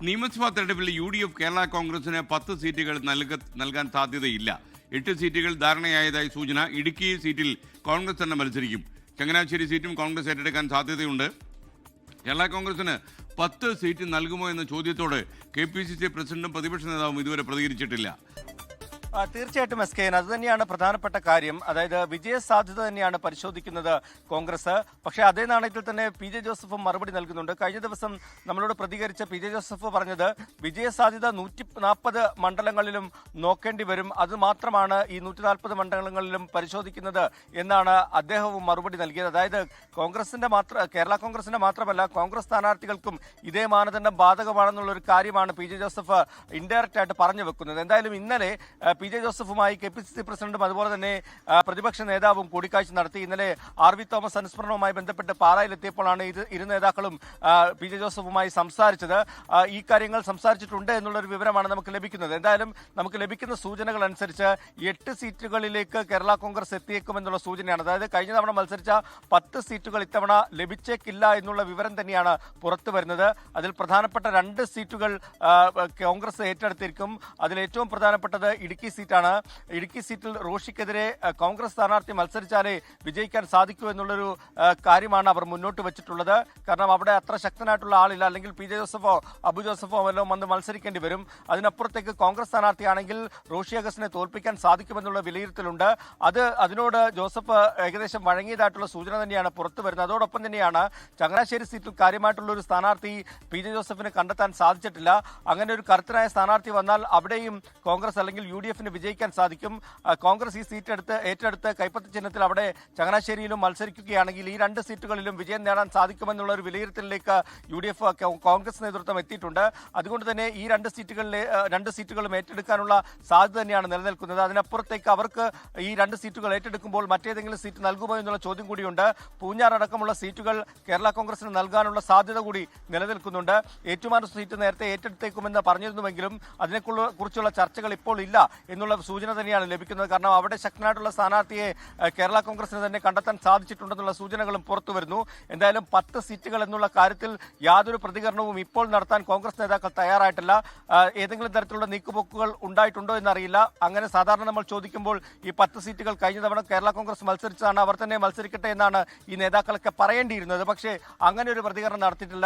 നിയമസഭാ തെരഞ്ഞെടുപ്പിൽ UDF കേരള കോൺഗ്രസിന് 10 സീറ്റുകൾ നൽകാൻ സാധ്യതയില്ല. 8 സീറ്റുകൾ ധാരണയായതായി സൂചന. ഇടുക്കി സീറ്റിൽ കോൺഗ്രസ് തന്നെ മത്സരിക്കും. ചങ്ങനാശ്ശേരി സീറ്റും കോൺഗ്രസ് ഏറ്റെടുക്കാൻ സാധ്യതയുണ്ട്. കേരള കോൺഗ്രസിന് 10 സീറ്റ് നൽകുമോ എന്ന ചോദ്യത്തോട് KPCC പ്രസിഡന്റും പ്രതിപക്ഷ നേതാവും ഇതുവരെ പ്രതികരിച്ചിട്ടില്ല. തീർച്ചയായിട്ടും SK, അത് തന്നെയാണ് പ്രധാനപ്പെട്ട കാര്യം. അതായത് വിജയസാധ്യത തന്നെയാണ് പരിശോധിക്കുന്നത് കോൺഗ്രസ്. പക്ഷേ അതേ നാണയത്തിൽ തന്നെ PJ ജോസഫും മറുപടി നൽകുന്നുണ്ട്. കഴിഞ്ഞ ദിവസം നമ്മളോട് പ്രതികരിച്ച PJ ജോസഫ് പറഞ്ഞത് വിജയസാധ്യത 140 മണ്ഡലങ്ങളിലും നോക്കേണ്ടി വരും, അത് മാത്രമാണ് ഈ 140 മണ്ഡലങ്ങളിലും പരിശോധിക്കുന്നത് എന്നാണ് അദ്ദേഹവും മറുപടി നൽകിയത്. അതായത് കേരള കോൺഗ്രസിന്റെ മാത്രമല്ല കോൺഗ്രസ് സ്ഥാനാർത്ഥികൾക്കും ഇതേ മാനദണ്ഡം ബാധകമാണെന്നുള്ളൊരു കാര്യമാണ് PJ ജോസഫ് ഇൻഡയറക്റ്റ് ആയിട്ട് പറഞ്ഞു വെക്കുന്നത്. എന്തായാലും ഇന്നലെ PJ ജോസഫുമായി KPCC പ്രസിഡന്റും അതുപോലെ തന്നെ പ്രതിപക്ഷ നേതാവും കൂടിക്കാഴ്ച നടത്തി. ഇന്നലെ RV തോമസ് അനുസ്മരണവുമായി ബന്ധപ്പെട്ട് പാലായിലെത്തിയപ്പോഴാണ് ഇരു നേതാക്കളും PJ ജോസഫുമായി സംസാരിച്ചത്. ഈ കാര്യങ്ങൾ സംസാരിച്ചിട്ടുണ്ട് എന്നുള്ളൊരു വിവരമാണ് നമുക്ക് ലഭിക്കുന്നത്. എന്തായാലും നമുക്ക് ലഭിക്കുന്ന സൂചനകൾ അനുസരിച്ച് 8 സീറ്റുകളിലേക്ക് കേരള കോൺഗ്രസ് എത്തിയേക്കുമെന്നുള്ള സൂചനയാണ്. അതായത് കഴിഞ്ഞ തവണ മത്സരിച്ച 10 സീറ്റുകൾ ഇത്തവണ ലഭിച്ചേക്കില്ല എന്നുള്ള വിവരം തന്നെയാണ് പുറത്തു വരുന്നത്. അതിൽ പ്രധാനപ്പെട്ട 2 സീറ്റുകൾ കോൺഗ്രസ് ഏറ്റെടുത്തിരിക്കും. അതിൽ ഏറ്റവും പ്രധാനപ്പെട്ടത് ഇടുക്കി സീറ്റാണ്. ഇടുക്കി സീറ്റിൽ റോഷിക്കെതിരെ കോൺഗ്രസ് സ്ഥാനാർത്ഥി മത്സരിച്ചാലേ വിജയിക്കാൻ സാധിക്കൂ എന്നുള്ളൊരു കാര്യമാണ് അവർ മുന്നോട്ട് വെച്ചിട്ടുള്ളത്. കാരണം അവിടെ അത്ര ശക്തനായിട്ടുള്ള ആളില്ല, അല്ലെങ്കിൽ PJ ജോസഫോ അബു ജോസഫോ വല്ലതും വന്ന് മത്സരിക്കേണ്ടി വരും. അതിനപ്പുറത്തേക്ക് കോൺഗ്രസ് സ്ഥാനാർത്ഥിയാണെങ്കിൽ റോഷി അഗസ്റ്റിനെ തോൽപ്പിക്കാൻ സാധിക്കുമെന്നുള്ള വിലയിരുത്തലുണ്ട്. അതിനോട് ജോസഫ് ഏകദേശം വഴങ്ങിയതായിട്ടുള്ള സൂചന തന്നെയാണ് പുറത്തു വരുന്നത്. അതോടൊപ്പം തന്നെയാണ് ചങ്ങനാശ്ശേരി സീറ്റിൽ കാര്യമായിട്ടുള്ള ഒരു സ്ഥാനാർത്ഥി PJ ജോസഫിന് കണ്ടെത്താൻ സാധിച്ചിട്ടില്ല. അങ്ങനെ ഒരു കരുത്തനായ സ്ഥാനാർത്ഥി വന്നാൽ അവിടെയും കോൺഗ്രസ് അല്ലെങ്കിൽ UDF വിജയിക്കാൻ സാധിക്കും. കോൺഗ്രസ് ഈ സീറ്റ് ഏറ്റെടുത്ത് കൈപ്പത്തി ചിഹ്നത്തിൽ അവിടെ ചങ്ങനാശ്ശേരിയിലും മത്സരിക്കുകയാണെങ്കിൽ ഈ 2 സീറ്റുകളിലും വിജയം നേടാൻ സാധിക്കുമെന്നുള്ള ഒരു വിലയിരുത്തലിലേക്ക് UDF കോൺഗ്രസ് നേതൃത്വം എത്തിയിട്ടുണ്ട്. അതുകൊണ്ട് തന്നെ ഈ 2 സീറ്റുകളും ഏറ്റെടുക്കാനുള്ള സാധ്യത തന്നെയാണ് നിലനിൽക്കുന്നത്. അതിനപ്പുറത്തേക്ക് അവർക്ക് ഈ 2 സീറ്റുകൾ ഏറ്റെടുക്കുമ്പോൾ മറ്റേതെങ്കിലും സീറ്റ് നൽകുമോ എന്നുള്ള ചോദ്യം കൂടിയുണ്ട്. പൂഞ്ഞാർ അടക്കമുള്ള സീറ്റുകൾ കേരള കോൺഗ്രസിന് നൽകാനുള്ള സാധ്യത കൂടി നിലനിൽക്കുന്നുണ്ട്. ഏറ്റുമാനൂർ സീറ്റ് നേരത്തെ ഏറ്റെടുത്തേക്കുമെന്ന് പറഞ്ഞിരുന്നുവെങ്കിലും അതിനെക്കുറിച്ചുള്ള ചർച്ചകൾ ഇപ്പോൾ ഇല്ല എന്നുള്ള സൂചന തന്നെയാണ് ലഭിക്കുന്നത്. കാരണം അവിടെ ശക്തനായിട്ടുള്ള സ്ഥാനാർത്ഥിയെ കേരള കോൺഗ്രസിന് തന്നെ കണ്ടെത്താൻ സാധിച്ചിട്ടുണ്ടെന്നുള്ള സൂചനകളും പുറത്തു വരുന്നു. എന്തായാലും 10 സീറ്റുകൾ എന്നുള്ള കാര്യത്തിൽ യാതൊരു പ്രതികരണവും ഇപ്പോൾ നടത്താൻ കോൺഗ്രസ് നേതാക്കൾ തയ്യാറായിട്ടില്ല. ഏതെങ്കിലും തരത്തിലുള്ള നീക്കുപോക്കുകൾ ഉണ്ടായിട്ടുണ്ടോ എന്നറിയില്ല. അങ്ങനെ സാധാരണ നമ്മൾ ചോദിക്കുമ്പോൾ ഈ 10 സീറ്റുകൾ കഴിഞ്ഞ തവണ കേരള കോൺഗ്രസ് മത്സരിച്ചതാണ്, അവർ തന്നെ മത്സരിക്കട്ടെ എന്നാണ് ഈ നേതാക്കളൊക്കെ പറയേണ്ടിയിരുന്നത്. പക്ഷേ അങ്ങനെ ഒരു പ്രതികരണം നടത്തിയിട്ടില്ല.